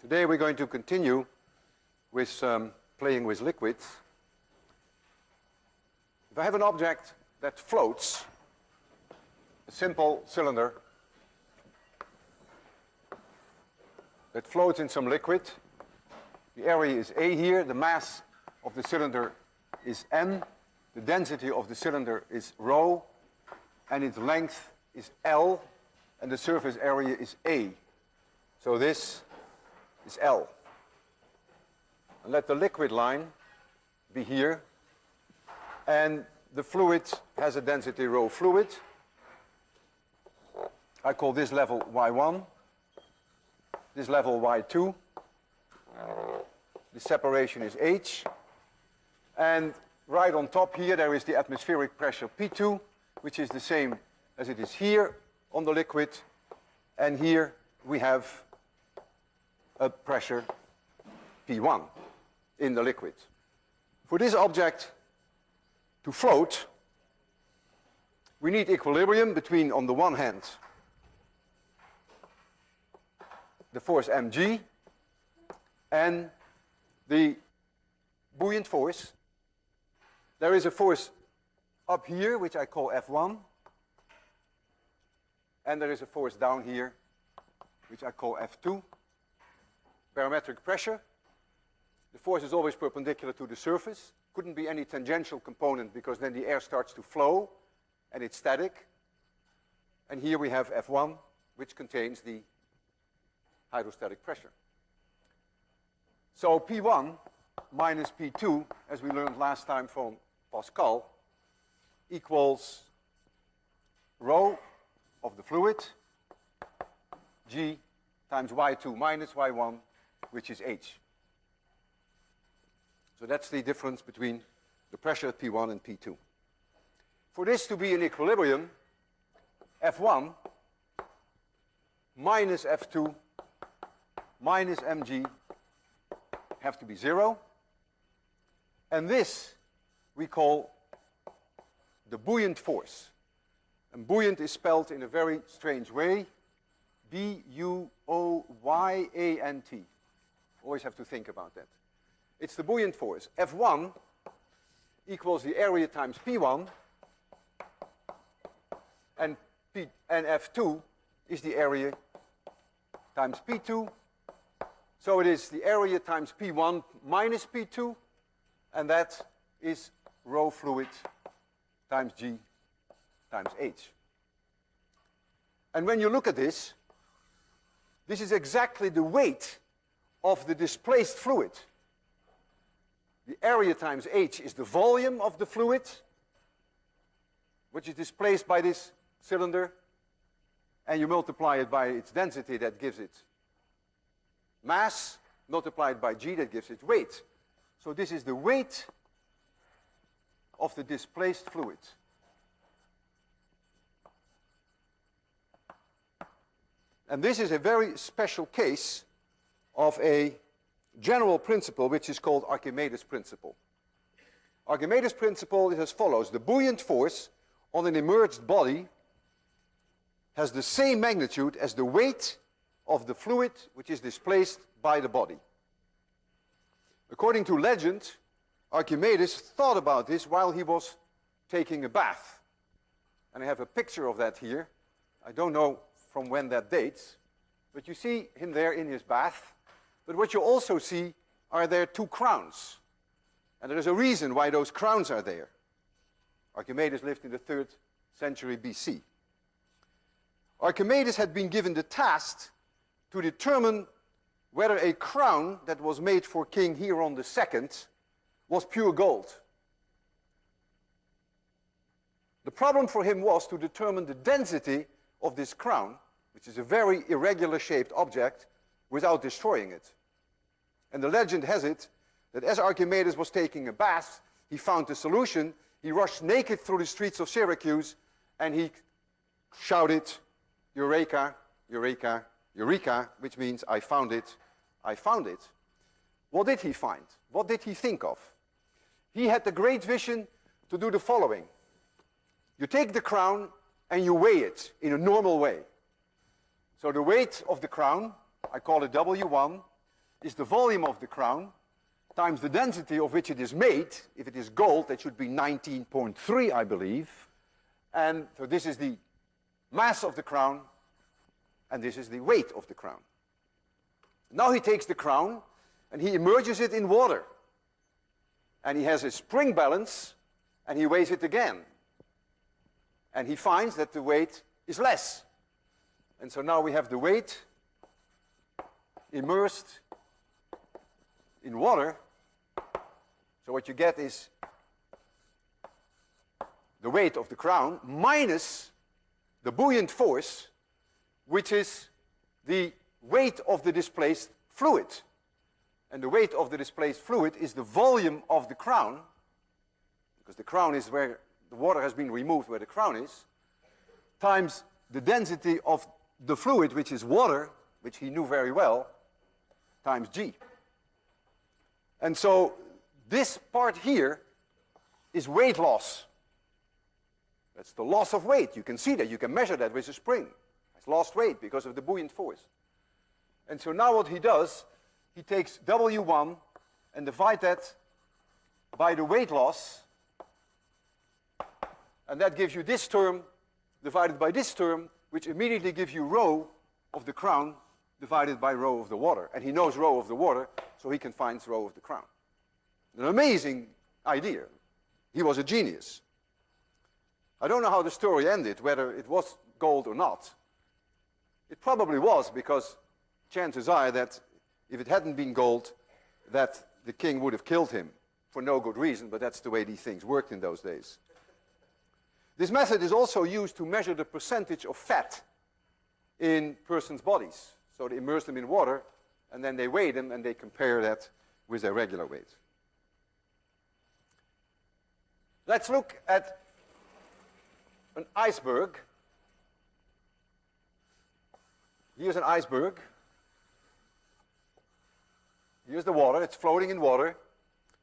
Today we're going to continue with playing with liquids. If I have an object that floats, a simple cylinder that floats in some liquid, the area is A here, the mass of the cylinder is m, the density of the cylinder is rho, and its length is L, and the surface area is A. So this is L. And let the liquid line be here, and the fluid has a density rho fluid. I call this level Y1, this level Y2. The separation is H. And right on top here there is the atmospheric pressure P2, which is the same as it is here on the liquid. And here we have a pressure P1 in the liquid. For this object to float, we need equilibrium between, on the one hand, the force mg and the buoyant force. There is a force up here, which I call F1, and there is a force down here, which I call F2. Barometric pressure. The force is always perpendicular to the surface. Couldn't be any tangential component because then the air starts to flow and it's static. And here we have F1, which contains the hydrostatic pressure. So P1 minus P2, as we learned last time from Pascal, equals rho of the fluid, G times Y2 minus Y1, which is H. So that's the difference between the pressure at P1 and P2. For this to be in equilibrium, F1 minus F2 minus mg have to be 0. And this we call the buoyant force. And buoyant is spelled in a very strange way, B-U-O-Y-A-N-T. Always have to think about that. It's the buoyant force. F1 equals the area times P1, and F2 is the area times P2. So it is the area times P1 minus P2, and that is rho fluid times G times H. And when you look at this, this is exactly the weight of the displaced fluid. The area times H is the volume of the fluid, which is displaced by this cylinder, and you multiply it by its density, that gives it mass, multiplied by G, that gives it weight. So this is the weight of the displaced fluid. And this is a very special case of a general principle which is called Archimedes principle. Archimedes principle is as follows. The buoyant force on an immerged body has the same magnitude as the weight of the fluid which is displaced by the body. According to legend, Archimedes thought about this while he was taking a bath. And I have a picture of that here. I don't know from when that dates, but you see him there in his bath. But what you also see are there two crowns. And there is a reason why those crowns are there. Archimedes lived in the 3rd century BC. Archimedes had been given the task to determine whether a crown that was made for King Hieron II was pure gold. The problem for him was to determine the density of this crown, which is a very irregular shaped object, without destroying it. And the legend has it that as Archimedes was taking a bath, he found a solution. He rushed naked through the streets of Syracuse and he shouted, "Eureka, Eureka, Eureka," which means I found it, I found it. What did he find? What did he think of? He had the great vision to do the following. You take the crown and you weigh it in a normal way. So the weight of the crown, I call it W1, is the volume of the crown times the density of which it is made. If it is gold, that should be 19.3, I believe. And so this is the mass of the crown, and this is the weight of the crown. Now he takes the crown and he immerses it in water. And he has a spring balance, and he weighs it again. And he finds that the weight is less. And so now we have the weight immersed in water. So what you get is the weight of the crown minus the buoyant force, which is the weight of the displaced fluid. And the weight of the displaced fluid is the volume of the crown, because the crown is where the water has been removed, where the crown is, times the density of the fluid, which is water, which he knew very well, times G. And so this part here is weight loss. That's the loss of weight. You can see that. You can measure that with a spring. It's lost weight because of the buoyant force. And so now what he does, he takes W1 and divide that by the weight loss. And that gives you this term divided by this term, which immediately gives you rho of the crown divided by rho of the water. And he knows rho of the water, so he can find rho of the crown. An amazing idea. He was a genius. I don't know how the story ended, whether it was gold or not. It probably was, because chances are that if it hadn't been gold, that the king would have killed him for no good reason, but that's the way these things worked in those days. This method is also used to measure the percentage of fat in persons' bodies. So they immerse them in water, and then they weigh them, and they compare that with their regular weight. Let's look at an iceberg. Here's an iceberg. Here's the water. It's floating in water.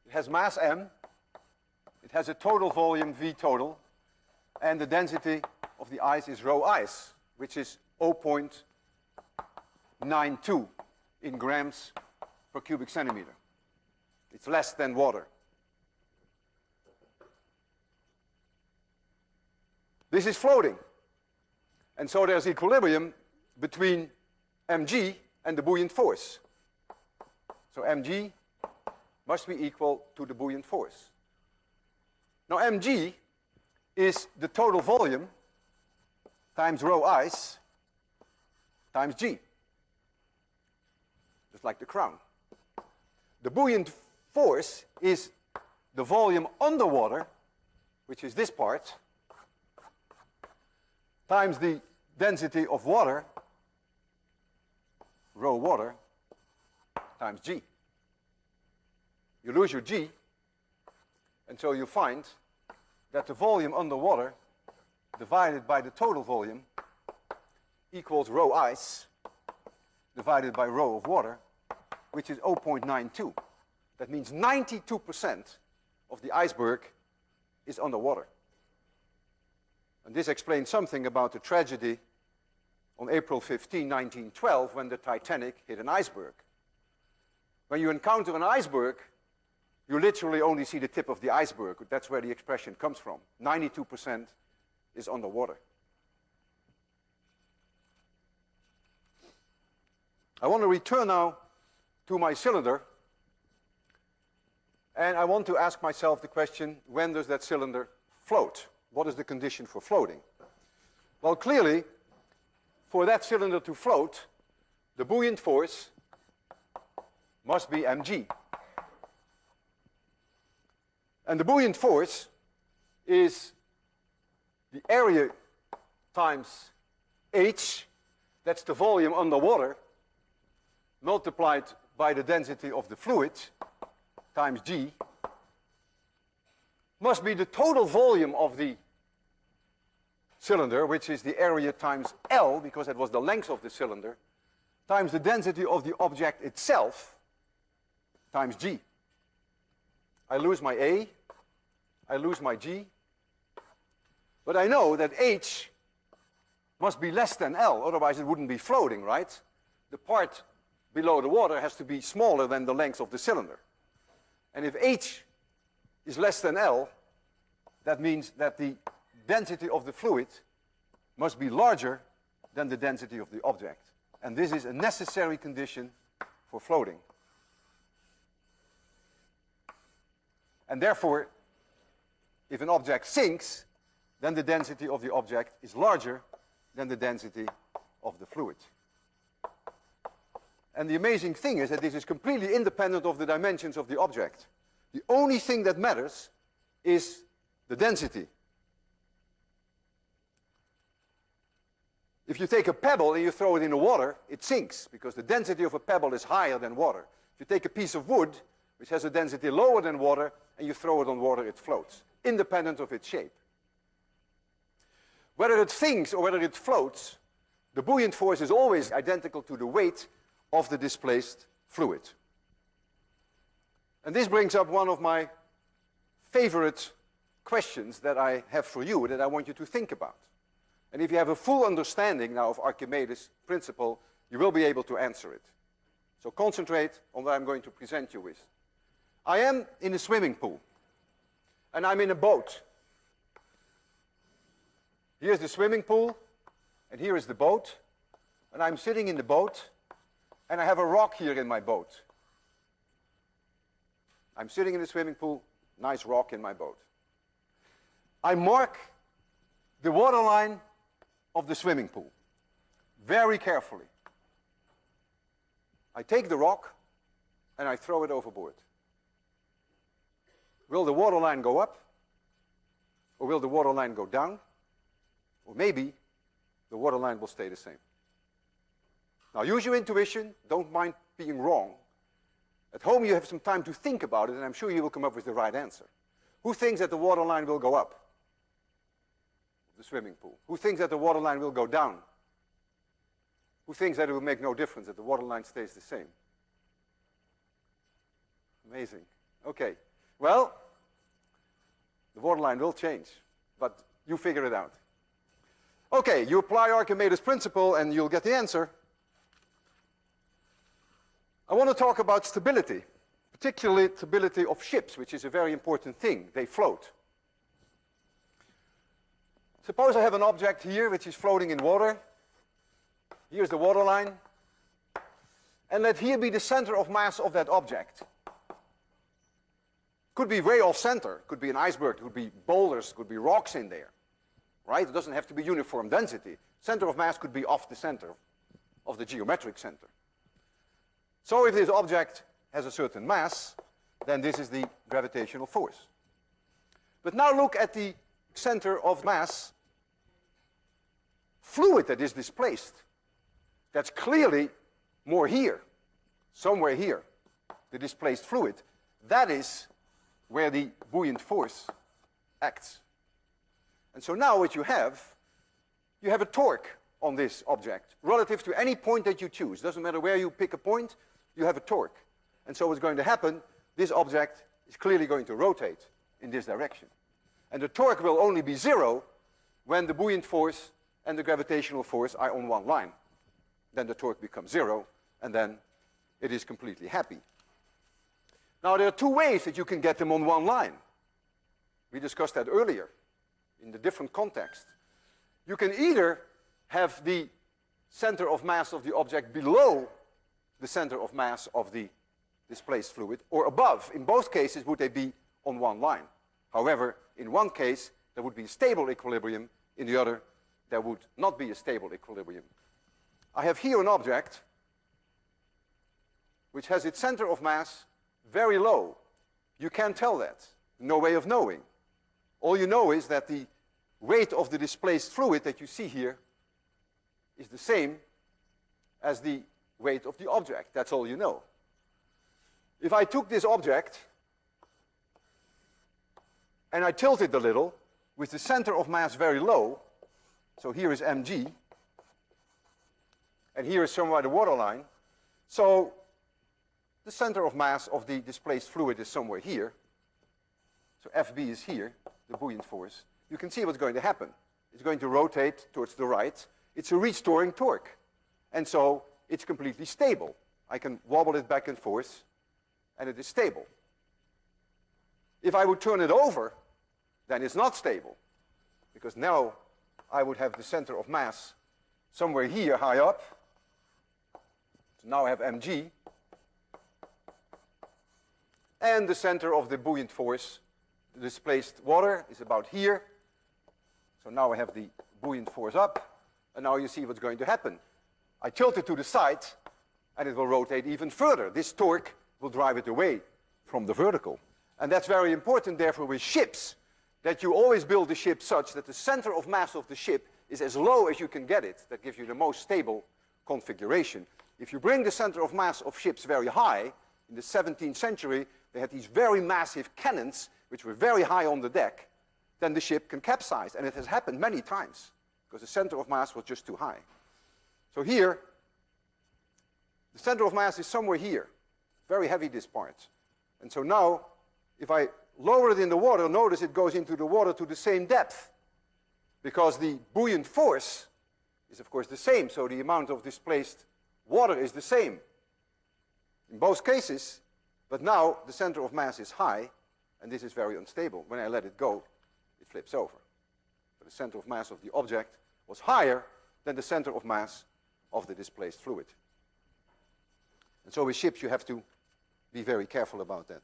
It has mass m. It has a total volume V total. And the density of the ice is rho ice, which is 0.92 in grams per cubic centimeter. It's less than water. This is floating. And so there's equilibrium between mg and the buoyant force. So mg must be equal to the buoyant force. Now mg is the total volume times rho ice times g, just like the crown. The buoyant force is the volume underwater, which is this part, times the density of water, rho water, times g. You lose your g, and so you find that the volume underwater divided by the total volume equals rho ice divided by rho of water, which is 0.92. That means 92% of the iceberg is underwater. And this explains something about the tragedy on April 15, 1912, when the Titanic hit an iceberg. When you encounter an iceberg, you literally only see the tip of the iceberg. That's where the expression comes from. 92% is underwater. I want to return now to my cylinder, and I want to ask myself the question, when does that cylinder float? What is the condition for floating? Well, clearly, for that cylinder to float, the buoyant force must be mg. And the buoyant force is the area times h, that's the volume underwater, multiplied by the density of the fluid, times g, must be the total volume of the cylinder, which is the area times L, because that was the length of the cylinder, times the density of the object itself, times g. I lose my A, I lose my G, but I know that H must be less than L, otherwise it wouldn't be floating, right? The part below the water has to be smaller than the length of the cylinder. And if H is less than L, that means that the density of the fluid must be larger than the density of the object. And this is a necessary condition for floating. And therefore, if an object sinks, then the density of the object is larger than the density of the fluid. And the amazing thing is that this is completely independent of the dimensions of the object. The only thing that matters is the density. If you take a pebble and you throw it in the water, it sinks, because the density of a pebble is higher than water. If you take a piece of wood, which has a density lower than water, and you throw it on water, it floats, independent of its shape. Whether it sinks or whether it floats, the buoyant force is always identical to the weight of the displaced fluid. And this brings up one of my favorite questions that I have for you, that I want you to think about. And if you have a full understanding now of Archimedes' principle, you will be able to answer it. So concentrate on what I'm going to present you with. I am in a swimming pool, and I'm in a boat. Here's the swimming pool, and here is the boat, and I'm sitting in the boat, and I have a rock here in my boat. I'm sitting in the swimming pool, nice rock in my boat. I mark the waterline of the swimming pool very carefully. I take the rock and I throw it overboard. Will the waterline go up? Or will the waterline go down? Or maybe the waterline will stay the same. Now use your intuition, don't mind being wrong. At home you have some time to think about it, and I'm sure you will come up with the right answer. Who thinks that the waterline will go up? The swimming pool. Who thinks that the waterline will go down? Who thinks that it will make no difference, that the waterline stays the same? Amazing. Okay. Well, the waterline will change, but you figure it out. Okay, you apply Archimedes' principle and you'll get the answer. I want to talk about stability, particularly stability of ships, which is a very important thing. They float. Suppose I have an object here which is floating in water. Here's the waterline. And let here be the center of mass of that object. Could be way off center. Could be an iceberg. Could be boulders. Could be rocks in there. Right? It doesn't have to be uniform density. Center of mass could be off the center of the geometric center. So if this object has a certain mass, then this is the gravitational force. But now look at the center of mass fluid that is displaced. That's clearly more here, somewhere here, the displaced fluid. That is where the buoyant force acts. And so now what you have a torque on this object relative to any point that you choose. Doesn't matter where you pick a point, you have a torque. And so what's going to happen, this object is clearly going to rotate in this direction. And the torque will only be zero when the buoyant force and the gravitational force are on one line. Then the torque becomes zero, and then it is completely happy. Now there are two ways that you can get them on one line. We discussed that earlier in the different contexts. You can either have the center of mass of the object below the center of mass of the displaced fluid, or above. In both cases would they be on one line. However, in one case there would be a stable equilibrium, in the other there would not be a stable equilibrium. I have here an object which has its center of mass very low. You can't tell that. No way of knowing. All you know is that the weight of the displaced fluid that you see here is the same as the weight of the object. That's all you know. If I took this object and I tilt it a little with the center of mass very low, so here is mg, and here is somewhere the waterline, so the center of mass of the displaced fluid is somewhere here, so Fb is here, the buoyant force. You can see what's going to happen. It's going to rotate towards the right. It's a restoring torque, and so it's completely stable. I can wobble it back and forth, and it is stable. If I would turn it over, then it's not stable, because now I would have the center of mass somewhere here high up. So now I have mg. And the center of the buoyant force, the displaced water, is about here. So now I have the buoyant force up, and now you see what's going to happen. I tilt it to the side, and it will rotate even further. This torque will drive it away from the vertical. And that's very important, therefore, with ships, that you always build the ship such that the center of mass of the ship is as low as you can get it. That gives you the most stable configuration. If you bring the center of mass of ships very high, in the 17th century, they had these very massive cannons, which were very high on the deck, then the ship can capsize. And it has happened many times, because the center of mass was just too high. So here, the center of mass is somewhere here. Very heavy, this part. And so now, if I lower it in the water, notice it goes into the water to the same depth, because the buoyant force is, of course, the same. So the amount of displaced water is the same in both cases. But now the center of mass is high, and this is very unstable. When I let it go, it flips over. So the center of mass of the object was higher than the center of mass of the displaced fluid. And so with ships, you have to be very careful about that.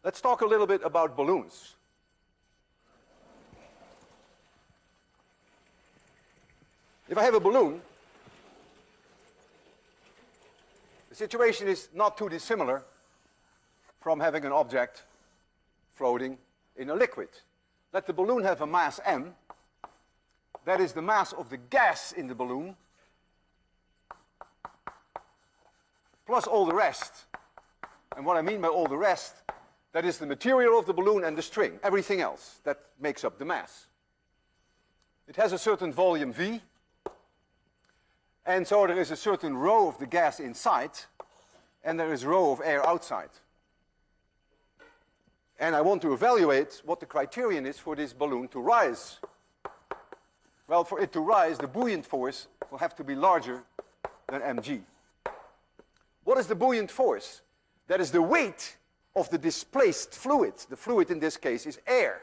Let's talk a little bit about balloons. If I have a balloon, the situation is not too dissimilar from having an object floating in a liquid. Let the balloon have a mass m. That is the mass of the gas in the balloon, plus all the rest. And what I mean by all the rest, that is the material of the balloon and the string, everything else that makes up the mass. It has a certain volume V, and so there is a certain rho of the gas inside, and there is rho of air outside. And I want to evaluate what the criterion is for this balloon to rise. Well, for it to rise, the buoyant force will have to be larger than mg. What is the buoyant force? That is the weight of the displaced fluid. The fluid in this case is air.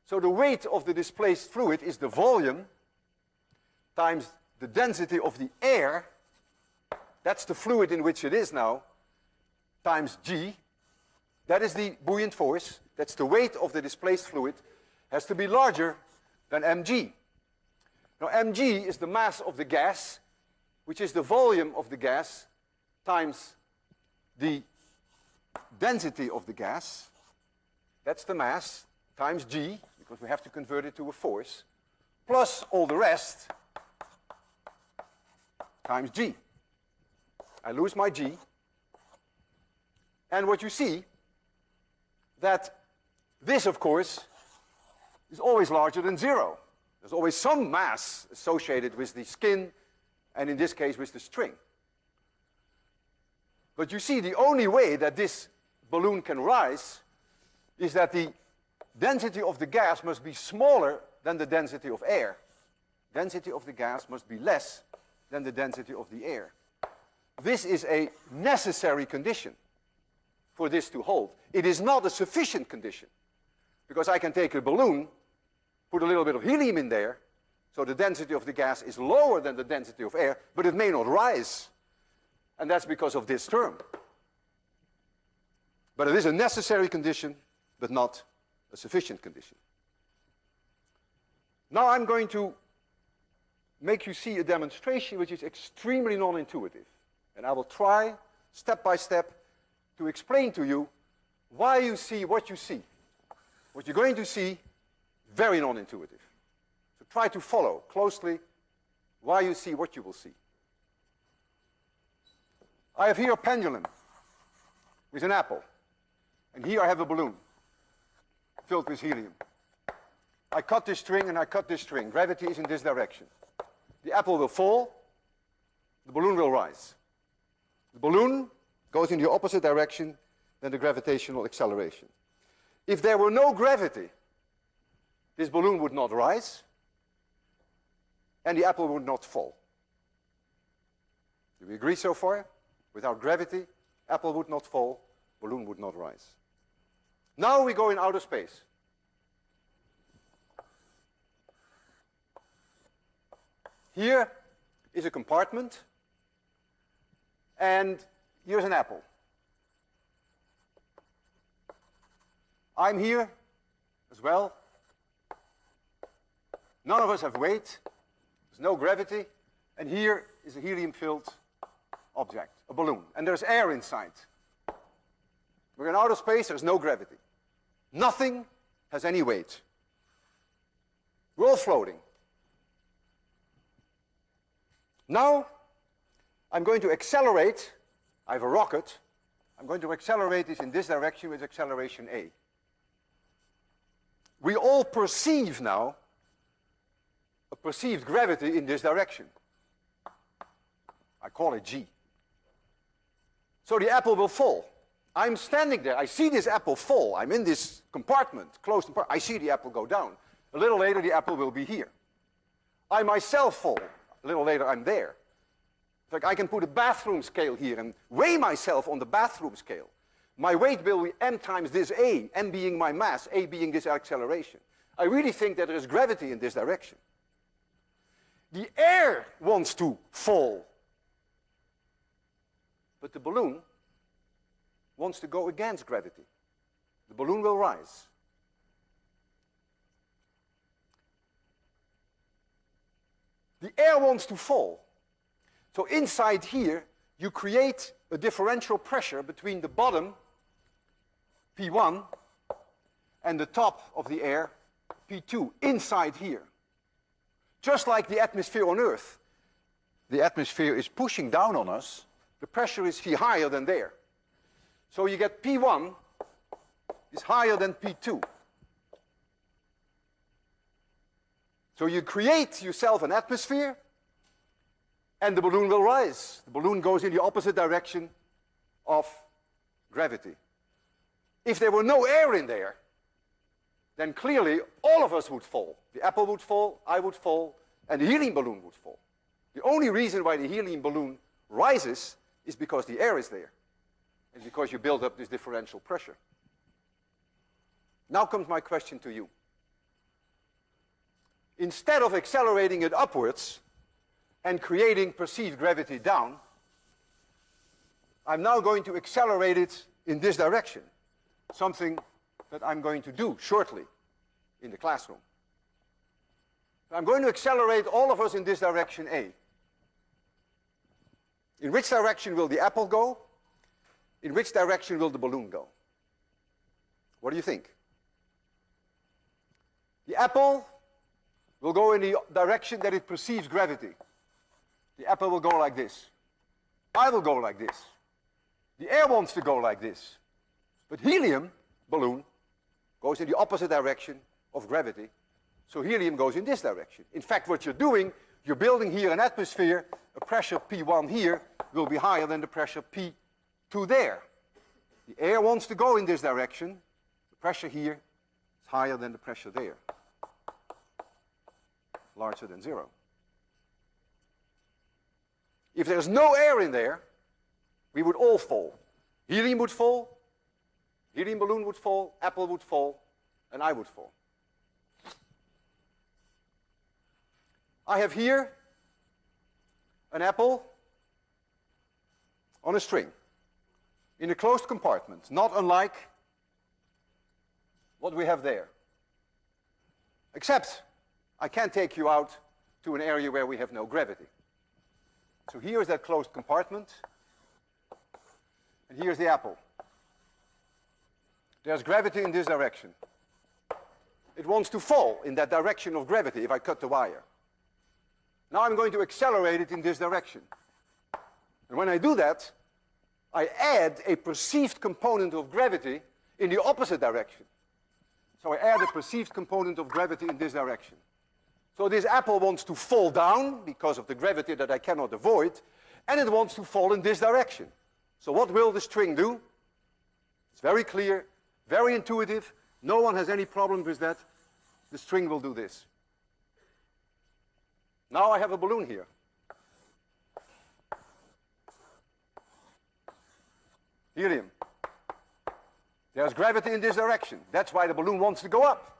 So the weight of the displaced fluid is the volume times the density of the air, that's the fluid in which it is now, times g. That is the buoyant force. That's the weight of the displaced fluid. Has to be larger than mg. Now mg is the mass of the gas, which is the volume of the gas times the density of the gas. That's the mass times g, because we have to convert it to a force, plus all the rest times g. I lose my g. And what you see, that this, of course, is always larger than 0. There's always some mass associated with the skin, and in this case with the string. But you see, the only way that this balloon can rise is that the density of the gas must be smaller than the density of air. Density of the gas must be less than the density of the air. This is a necessary condition for this to hold. It is not a sufficient condition, because I can take a balloon, put a little bit of helium in there, so the density of the gas is lower than the density of air, but it may not rise. And that's because of this term. But it is a necessary condition, but not a sufficient condition. Now I'm going to make you see a demonstration which is extremely non-intuitive. And I will try, step by step, to explain to you why you see what you see. What you're going to see, very non-intuitive. So try to follow closely why you see what you will see. I have here a pendulum with an apple. And here I have a balloon filled with helium. I cut this string and I cut this string. Gravity is in this direction. The apple will fall, the balloon will rise. The balloon goes in the opposite direction than the gravitational acceleration. If there were no gravity, this balloon would not rise, and the apple would not fall. Do we agree so far? Without gravity, apple would not fall, balloon would not rise. Now we go in outer space. Here is a compartment, and here's an apple. I'm here as well. None of us have weight. There's no gravity. And here is a helium-filled object, a balloon. And there's air inside. We're in outer space, there's no gravity. Nothing has any weight. We're all floating. Now, I'm going to accelerate. I have a rocket. I'm going to accelerate this in this direction with acceleration A. We all perceive now a perceived gravity in this direction. I call it G. So the apple will fall. I'm standing there. I see this apple fall. I'm in this compartment, closed compartment. I see the apple go down. A little later, the apple will be here. I myself fall. A little later, I'm there. In fact, I can put a bathroom scale here and weigh myself on the bathroom scale. My weight will be m times this A, m being my mass, A being this acceleration. I really think that there is gravity in this direction. The air wants to fall, but the balloon wants to go against gravity. The balloon will rise. The air wants to fall. So inside here, you create a differential pressure between the bottom, P1, and the top of the air, P2, inside here. Just like the atmosphere on Earth. The atmosphere is pushing down on us. The pressure is here higher than there. So you get P1 is higher than P2. So you create yourself an atmosphere, and the balloon will rise. The balloon goes in the opposite direction of gravity. If there were no air in there, then clearly all of us would fall. The apple would fall, I would fall, and the helium balloon would fall. The only reason why the helium balloon rises is because the air is there. It's because you build up this differential pressure. Now comes my question to you. Instead of accelerating it upwards and creating perceived gravity down, I'm now going to accelerate it in this direction, something that I'm going to do shortly in the classroom. I'm going to accelerate all of us in this direction A. In which direction will the apple go? In which direction will the balloon go? What do you think? The apple will go in the direction that it perceives gravity. The apple will go like this. I will go like this. The air wants to go like this. But helium, balloon, goes in the opposite direction of gravity. So helium goes in this direction. In fact, what you're doing, you're building here an atmosphere. A pressure P1 here will be higher than the pressure P2 there. The air wants to go in this direction. The pressure here is higher than the pressure there. Larger than 0. If there's no air in there, we would all fall. Helium would fall, helium balloon would fall, apple would fall, and I would fall. I have here an apple on a string in a closed compartment, not unlike what we have there. Except I can't take you out to an area where we have no gravity. So here is that closed compartment, and here's the apple. There's gravity in this direction. It wants to fall in that direction of gravity if I cut the wire. Now I'm going to accelerate it in this direction. And when I do that, I add a perceived component of gravity in the opposite direction. So I add a perceived component of gravity in this direction. So this apple wants to fall down because of the gravity that I cannot avoid, and it wants to fall in this direction. So what will the string do? It's very clear, very intuitive. No one has any problem with that. The string will do this. Now I have a balloon here. Helium. There's gravity in this direction. That's why the balloon wants to go up.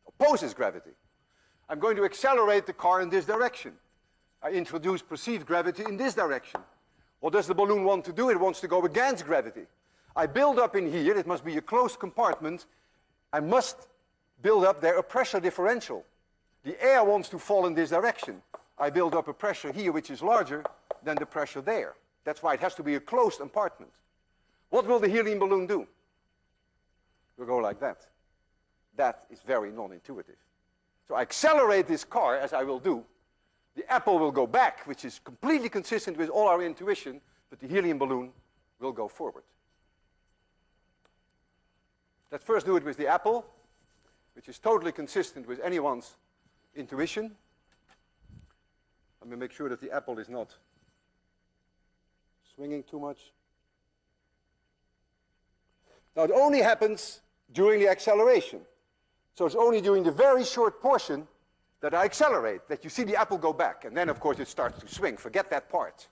Opposes gravity. I'm going to accelerate the car in this direction. I introduce perceived gravity in this direction. What does the balloon want to do? It wants to go against gravity. I build up in here, it must be a closed compartment. I must build up there a pressure differential. The air wants to fall in this direction. I build up a pressure here which is larger than the pressure there. That's why it has to be a closed compartment. What will the helium balloon do? It will go like that. That is very non-intuitive. So I accelerate this car, as I will do. The apple will go back, which is completely consistent with all our intuition, but the helium balloon will go forward. Let's first do it with the apple, which is totally consistent with anyone's intuition. Let me make sure that the apple is not swinging too much. Now it only happens during the acceleration. So it's only during the very short portion that I accelerate, that you see the apple go back. And then, of course, it starts to swing. Forget that part.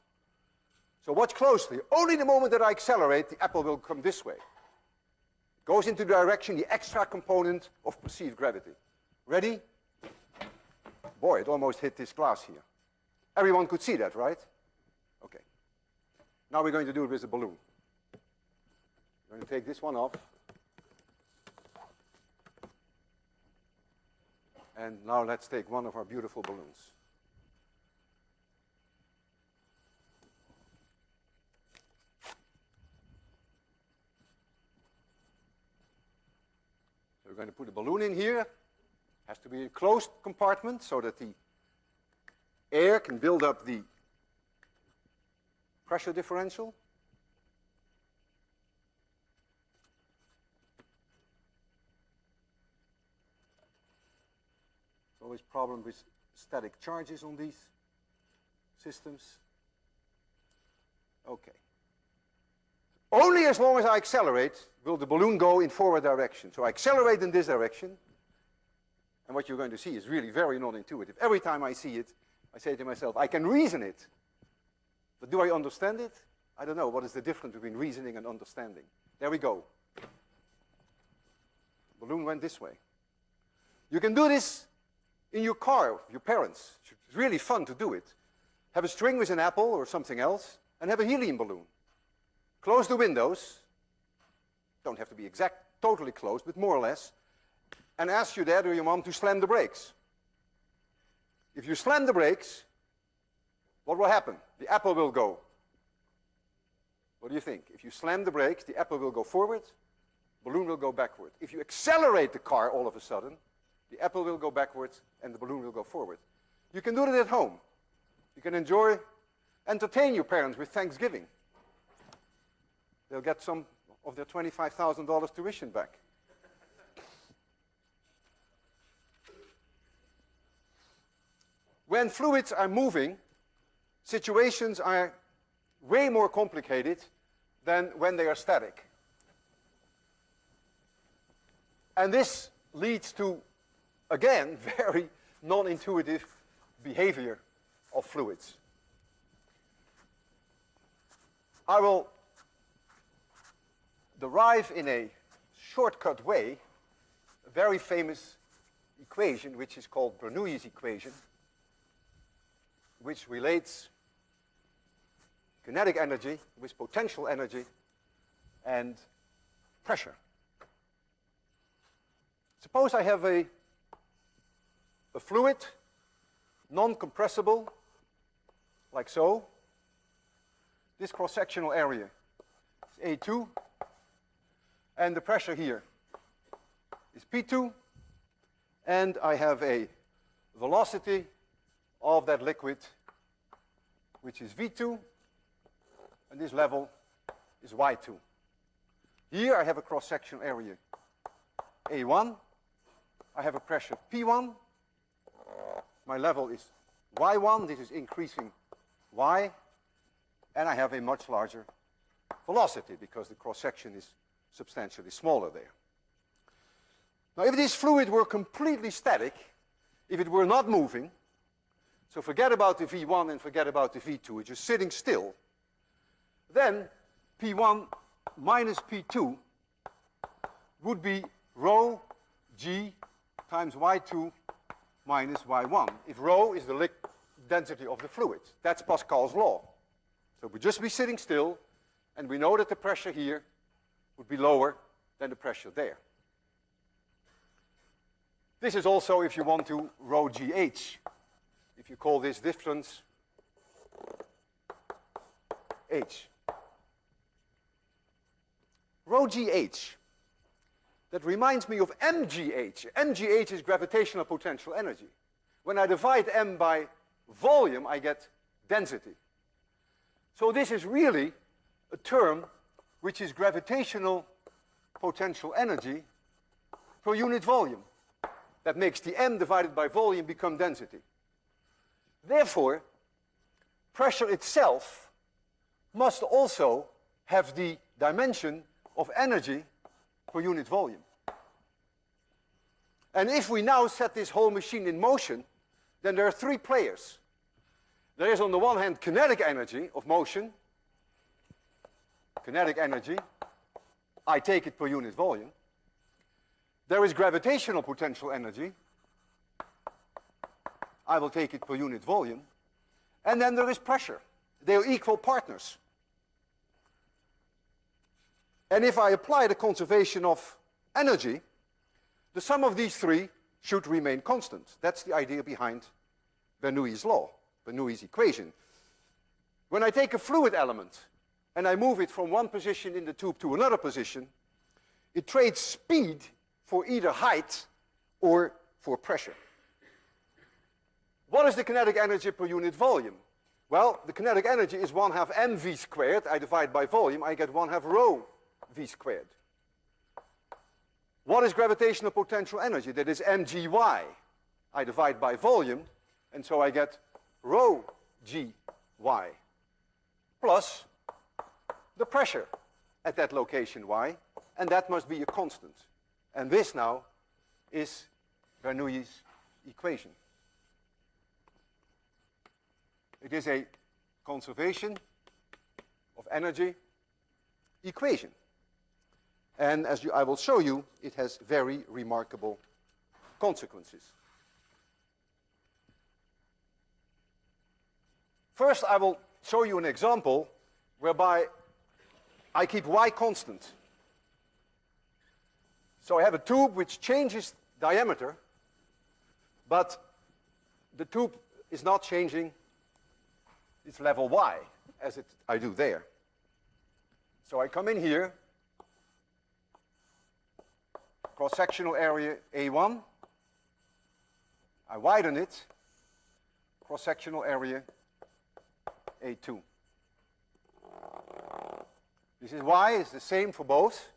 So watch closely. Only the moment that I accelerate, the apple will come this way. It goes into the direction, the extra component of perceived gravity. Ready? Boy, it almost hit this glass here. Everyone could see that, right? Okay. Now we're going to do it with a balloon. I'm going to take this one off. And now let's take one of our beautiful balloons. So we're going to put a balloon in here. It has to be a closed compartment so that the air can build up the pressure differential. Always problem with static charges on these systems. Okay. Only as long as I accelerate will the balloon go in forward direction. So I accelerate in this direction, and what you're going to see is really very non-intuitive. Every time I see it, I say to myself, I can reason it. But do I understand it? I don't know. What is the difference between reasoning and understanding? There we go. The balloon went this way. You can do this in your car, your parents. It's really fun to do it. Have a string with an apple or something else, and have a helium balloon. Close the windows. Don't have to be totally closed, but more or less. And ask your dad or your mom to slam the brakes. If you slam the brakes, what will happen? The apple will go. What do you think? If you slam the brakes, the apple will go forward, balloon will go backward. If you accelerate the car all of a sudden, the apple will go backwards and the balloon will go forward. You can do it at home. You can entertain your parents with Thanksgiving. They'll get some of their $25,000 tuition back. When fluids are moving, situations are way more complicated than when they are static. And this leads to, again, very non-intuitive behavior of fluids. I will derive in a shortcut way a very famous equation which is called Bernoulli's equation, which relates kinetic energy with potential energy and pressure. Suppose I have a fluid, non-compressible, like so. This cross-sectional area is A2, and the pressure here is P2, and I have a velocity of that liquid, which is V2, and this level is Y2. Here I have a cross-sectional area A1. I have a pressure P1. My level is Y1. This is increasing Y. And I have a much larger velocity because the cross-section is substantially smaller there. Now, if this fluid were completely static, if it were not moving, So forget about the V1 and forget about the V2. It's just sitting still. Then P1 minus P2 would be rho G times Y2 minus Y1. If rho is the density of the fluid. That's Pascal's law. So we'd just be sitting still, and we know that the pressure here would be lower than the pressure there. This is also, if you want to, rho GH. If you call this difference H. Rho GH. That reminds me of mgh. Mgh is gravitational potential energy. When I divide m by volume, I get density. So this is really a term which is gravitational potential energy per unit volume. That makes the m divided by volume become density. Therefore, pressure itself must also have the dimension of energy per unit volume. And if we now set this whole machine in motion, then there are three players. There is on the one hand kinetic energy of motion. Kinetic energy, I take it per unit volume. There is gravitational potential energy. I will take it per unit volume. And then there is pressure. They are equal partners. And if I apply the conservation of energy, the sum of these three should remain constant. That's the idea behind Bernoulli's law, Bernoulli's equation. When I take a fluid element and I move it from one position in the tube to another position, it trades speed for either height or for pressure. What is the kinetic energy per unit volume? Well, the kinetic energy is 1/2 mv squared. I divide by volume, I get 1/2 rho v squared. What is gravitational potential energy? That is mgy. I divide by volume, and so I get rho gy plus the pressure at that location y, and that must be a constant. And this now is Bernoulli's equation. It is a conservation of energy equation. And as I will show you, it has very remarkable consequences. First, I will show you an example whereby I keep y constant. So I have a tube which changes diameter, but the tube is not changing its level y, as I do there. So I come in here, cross-sectional area A1, I widen it, cross-sectional area A2. This is y, is the same for both.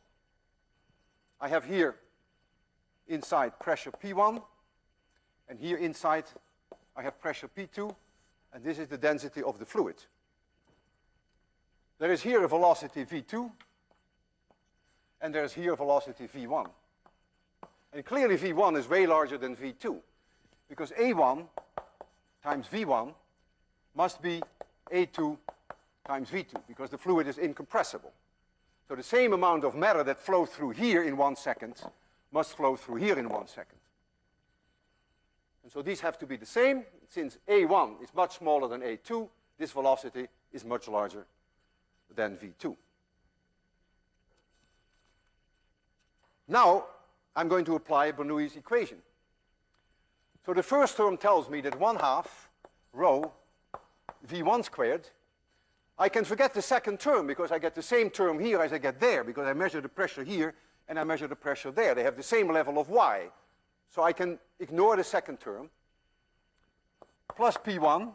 I have here inside pressure P1, and here inside I have pressure P2, and this is the density of the fluid. There is here a velocity V2, and there is here a velocity V1. And clearly V1 is way larger than V2, because A1 times V1 must be A2 times V2, because the fluid is incompressible. So the same amount of matter that flowed through here in 1 second must flow through here in 1 second. And so these have to be the same. Since A1 is much smaller than A2, this velocity is much larger than V2. Now, I'm going to apply Bernoulli's equation. So the first term tells me that 1/2 rho V1 squared. I can forget the second term because I get the same term here as I get there, because I measure the pressure here and I measure the pressure there. They have the same level of y. So I can ignore the second term. Plus P1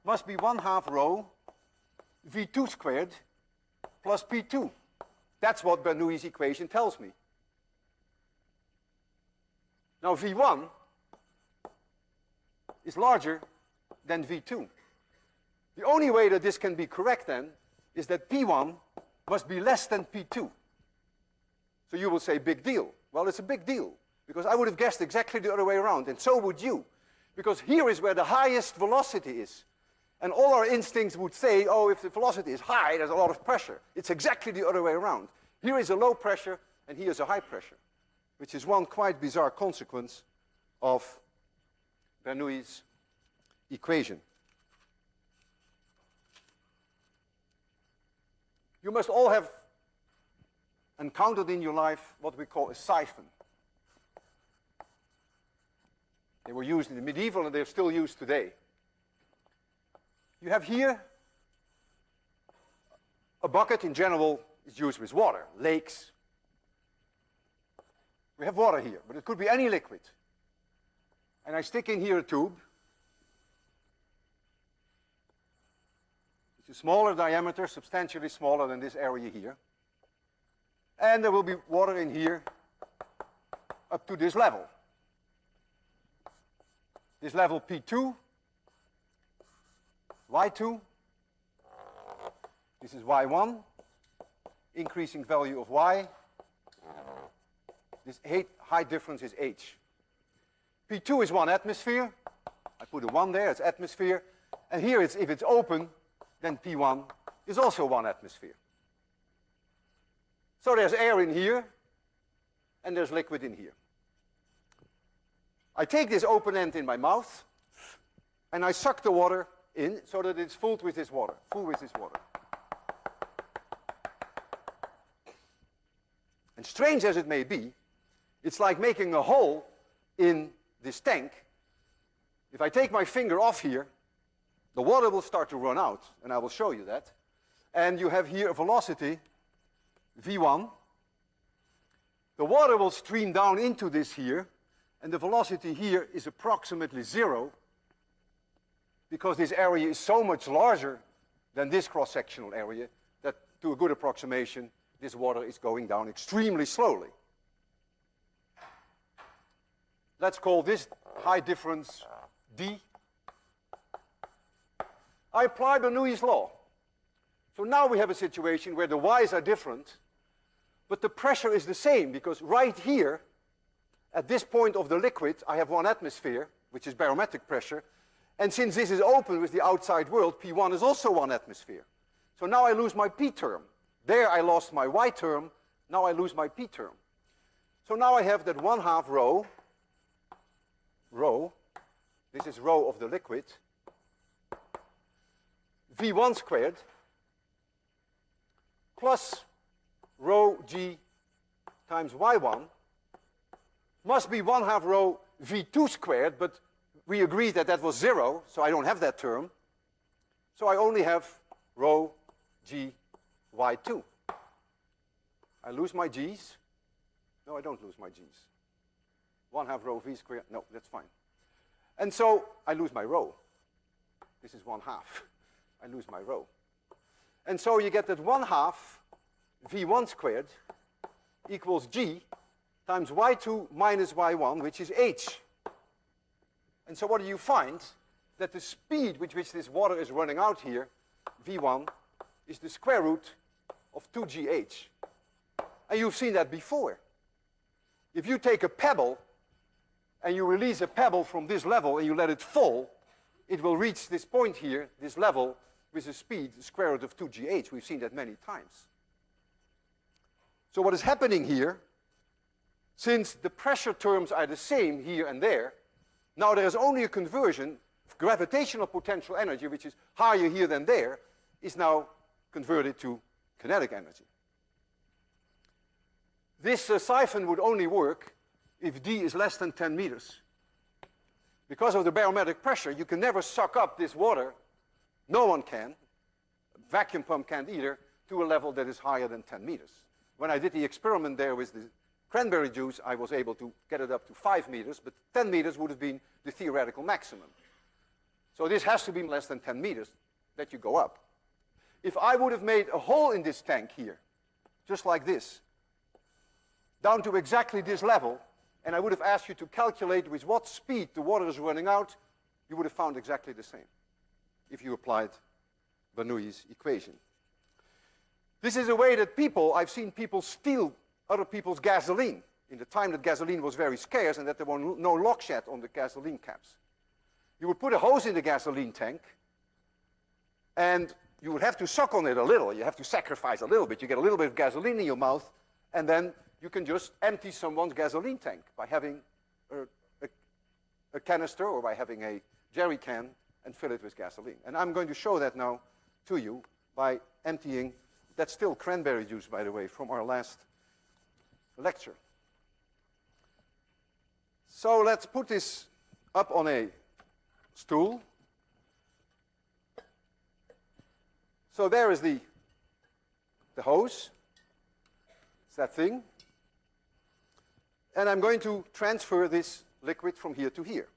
must be 1/2 rho V2 squared plus P2. That's what Bernoulli's equation tells me. Now V1 is larger than V2. The only way that this can be correct then is that P1 must be less than P2. So you will say big deal. Well, it's a big deal, because I would have guessed exactly the other way around, and so would you. Because here is where the highest velocity is. And all our instincts would say, oh, if the velocity is high, there's a lot of pressure. It's exactly the other way around. Here is a low pressure, and here is a high pressure, which is one quite bizarre consequence of Bernoulli's equation. You must all have encountered in your life what we call a siphon. They were used in the medieval, and they're still used today. You have here a bucket. In general, is used with water, lakes. We have water here, but it could be any liquid. And I stick in here a tube. It's a smaller diameter, substantially smaller than this area here. And there will be water in here up to this level. This level P2, Y2, this is Y1, increasing value of Y. This height difference is H. P2 is 1 atmosphere. I put a 1 there, it's atmosphere. And here, if it's open, then P1 is also 1 atmosphere. So there's air in here, and there's liquid in here. I take this open end in my mouth, and I suck the water in so that it's full with this water, And strange as it may be, it's like making a hole in this tank. If I take my finger off here, the water will start to run out, and I will show you that. And you have here a velocity, V1. The water will stream down into this here, and the velocity here is approximately 0, because this area is so much larger than this cross-sectional area that, to a good approximation, this water is going down extremely slowly. Let's call this high difference D. I apply Bernoulli's law. So now we have a situation where the y's are different, but the pressure is the same, because right here, at this point of the liquid, I have 1 atmosphere, which is barometric pressure. And since this is open with the outside world, P1 is also 1 atmosphere. So now I lose my P term. There I lost my Y term. Now I lose my P term. So now I have that 1/2 rho, this is rho of the liquid, V1 squared, plus rho G times Y1, must be 1/2 rho V2 squared, but we agreed that that was 0, so I don't have that term. So I only have rho G Y2. I lose my G's. No, I don't lose my G's. 1/2 rho V squared, no, that's fine. And so I lose my rho. This is 1/2. I lose my rho. And so you get that 1/2 V1 squared equals G times Y2 minus Y1, which is H. And so what do you find? That the speed with which this water is running out here, V1, is the square root of 2GH. And you've seen that before. If you take a pebble and you release a pebble from this level and you let it fall, it will reach this point here, this level, with a speed, the square root of 2GH. We've seen that many times. So what is happening here, since the pressure terms are the same here and there, now there is only a conversion of gravitational potential energy, which is higher here than there, is now converted to kinetic energy. This siphon would only work if D is less than 10 meters. Because of the barometric pressure, you can never suck up this water. No one can. A vacuum pump can't either, to a level that is higher than 10 meters. When I did the experiment there with the cranberry juice, I was able to get it up to 5 meters, but 10 meters would have been the theoretical maximum. So this has to be less than 10 meters that you go up. If I would have made a hole in this tank here, just like this, down to exactly this level, and I would have asked you to calculate with what speed the water is running out, you would have found exactly the same if you applied Bernoulli's equation. This is a way that I've seen people steal other people's gasoline in the time that gasoline was very scarce and that there were no lock shed on the gasoline caps. You would put a hose in the gasoline tank, and you would have to suck on it a little. You have to sacrifice a little bit. You get a little bit of gasoline in your mouth, and then you can just empty someone's gasoline tank by having a canister or by having a jerry can and fill it with gasoline. And I'm going to show that now to you by emptying, that's still cranberry juice, by the way, from our last lecture. So let's put this up on a stool. So there is the hose. It's that thing. And I'm going to transfer this liquid from here to here.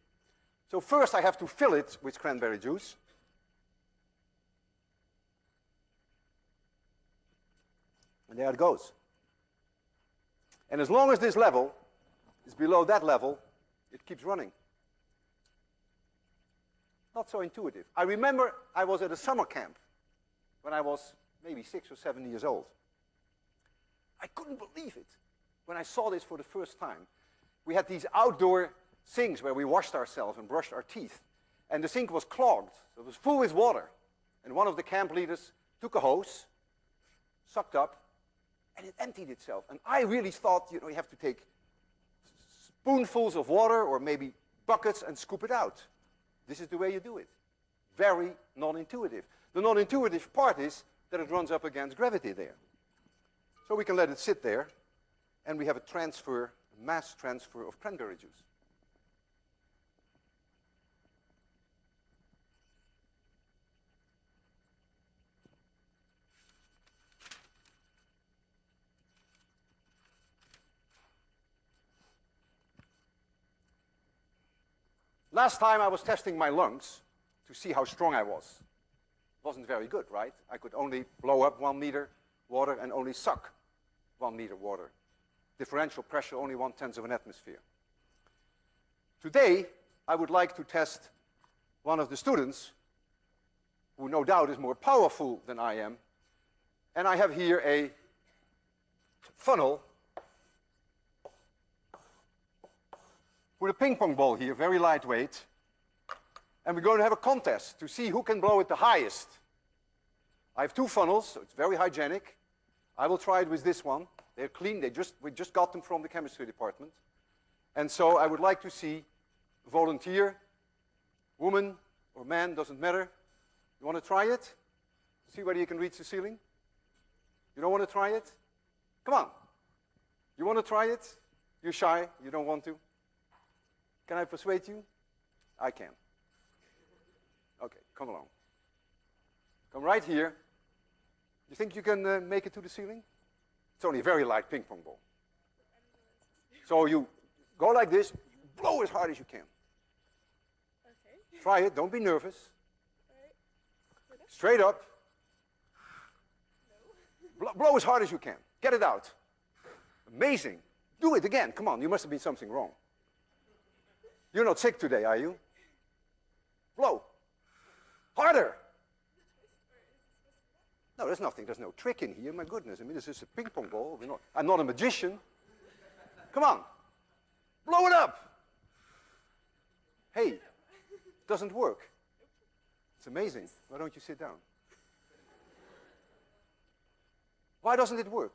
So first I have to fill it with cranberry juice. And there it goes. And as long as this level is below that level, it keeps running. Not so intuitive. I remember I was at a summer camp when I was maybe 6 or 7 years old. I couldn't believe it when I saw this for the first time. We had these outdoor sinks where we washed ourselves and brushed our teeth. And the sink was clogged. So it was full with water. And one of the camp leaders took a hose, sucked up, and it emptied itself. And I really thought, you have to take spoonfuls of water or maybe buckets and scoop it out. This is the way you do it. Very non-intuitive. The non-intuitive part is that it runs up against gravity there. So we can let it sit there, and we have a mass transfer of cranberry juice. Last time I was testing my lungs to see how strong I was. Wasn't very good, right? I could only blow up 1 liter water and only suck 1 liter water. Differential pressure only 1/10 of an atmosphere. Today, I would like to test one of the students who no doubt is more powerful than I am. And I have here a funnel with a ping pong ball here, very lightweight. And we're going to have a contest to see who can blow it the highest. I have 2 funnels, so it's very hygienic. I will try it with this one. They're clean. We just got them from the chemistry department. And so I would like to see a volunteer, woman or man, doesn't matter. You want to try it? See whether you can reach the ceiling? You don't want to try it? Come on. You want to try it? You're shy. You don't want to. Can I persuade you? I can. Okay, come along. Come right here. You think you can make it to the ceiling? It's only a very light ping pong ball. So you go like this, blow as hard as you can. Okay. Try it, don't be nervous. Right. Straight up. No. Blow as hard as you can. Get it out. Amazing. Do it again. Come on, you must have been something wrong. You're not sick today, are you? Blow. Harder. No, there's nothing. There's no trick in here. My goodness. I mean, this is a ping pong ball. I'm not a magician. Come on. Blow it up. Hey, it doesn't work. It's amazing. Why don't you sit down? Why doesn't it work?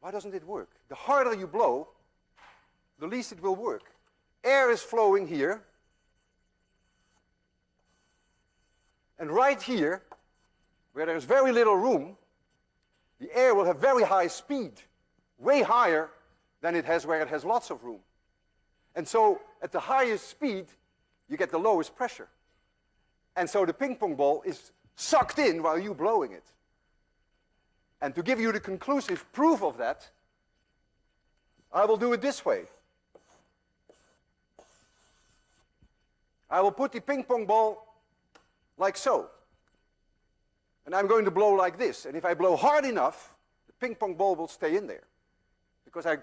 Why doesn't it work? The harder you blow, the least it will work. Air is flowing here. And right here, where there's very little room, the air will have very high speed, way higher than it has where it has lots of room. And so at the highest speed, you get the lowest pressure. And so the ping pong ball is sucked in while you're blowing it. And to give you the conclusive proof of that, I will do it this way. I will put the ping pong ball like so. And I'm going to blow like this. And if I blow hard enough, the ping pong ball will stay in there. Because I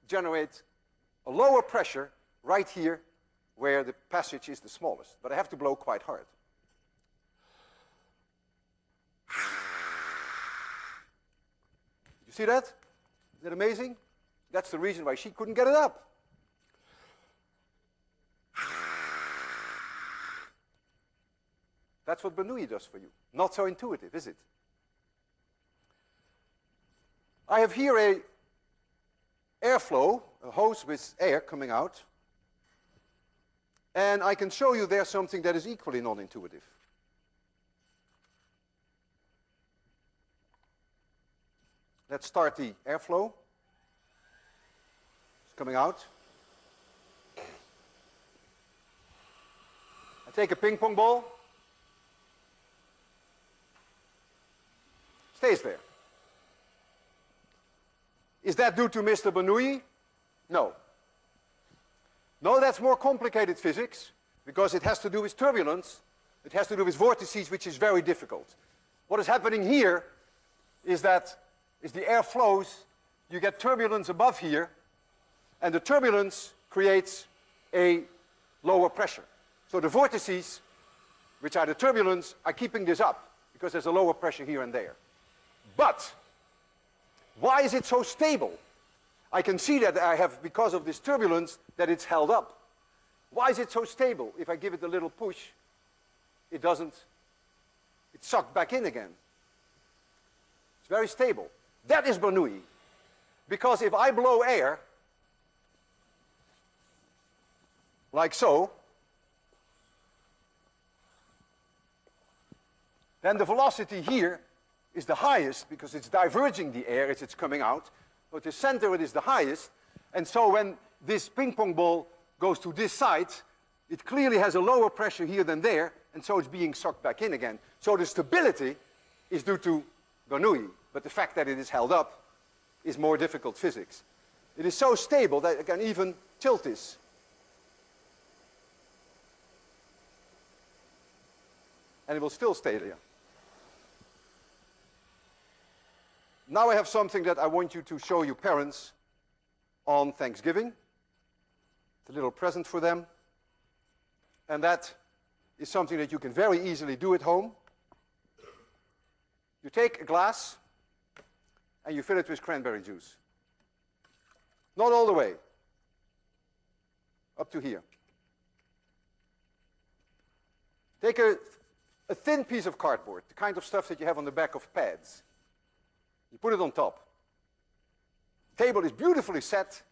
generate a lower pressure right here where the passage is the smallest. But I have to blow quite hard. You see that? Isn't that amazing? That's the reason why she couldn't get it up. That's what Bernoulli does for you. Not so intuitive, is it? I have here a airflow, a hose with air coming out. And I can show you there something that is equally non-intuitive. Let's start the airflow. It's coming out. I take a ping pong ball. Stays there. Is that due to Mr. Bernoulli? No. No, that's more complicated physics, because it has to do with turbulence. It has to do with vortices, which is very difficult. What is happening here is that as the air flows, you get turbulence above here, and the turbulence creates a lower pressure. So the vortices, which are the turbulence, are keeping this up, because there's a lower pressure here and there. But why is it so stable? I can see that I have, because of this turbulence, that it's held up. Why is it so stable? If I give it a little push, it doesn't, it's sucked back in again. It's very stable. That is Bernoulli. Because if I blow air, like so, then the velocity here is the highest, because it's diverging the air as it's coming out. But the center, it is the highest. And so when this ping pong ball goes to this side, it clearly has a lower pressure here than there, and so it's being sucked back in again. So the stability is due to Bernoulli, but the fact that it is held up is more difficult physics. It is so stable that I can even tilt this. And it will still stay there. Now I have something that I want you to show your parents on Thanksgiving. It's a little present for them. And that is something that you can very easily do at home. You take a glass and you fill it with cranberry juice. Not all the way. Up to here. Take a thin piece of cardboard, the kind of stuff that you have on the back of pads. You put it on top. The table is beautifully set.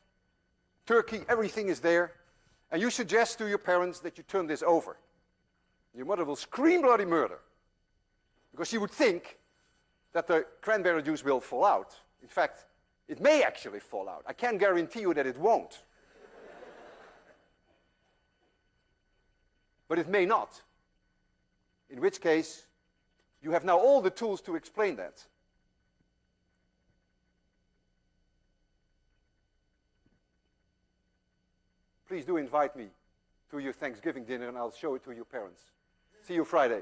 Turkey, everything is there. And you suggest to your parents that you turn this over. Your mother will scream bloody murder, because she would think that the cranberry juice will fall out. In fact, it may actually fall out. I can't guarantee you that it won't. But it may not. In which case, you have now all the tools to explain that. Please do invite me to your Thanksgiving dinner, and I'll show it to your parents. See you Friday.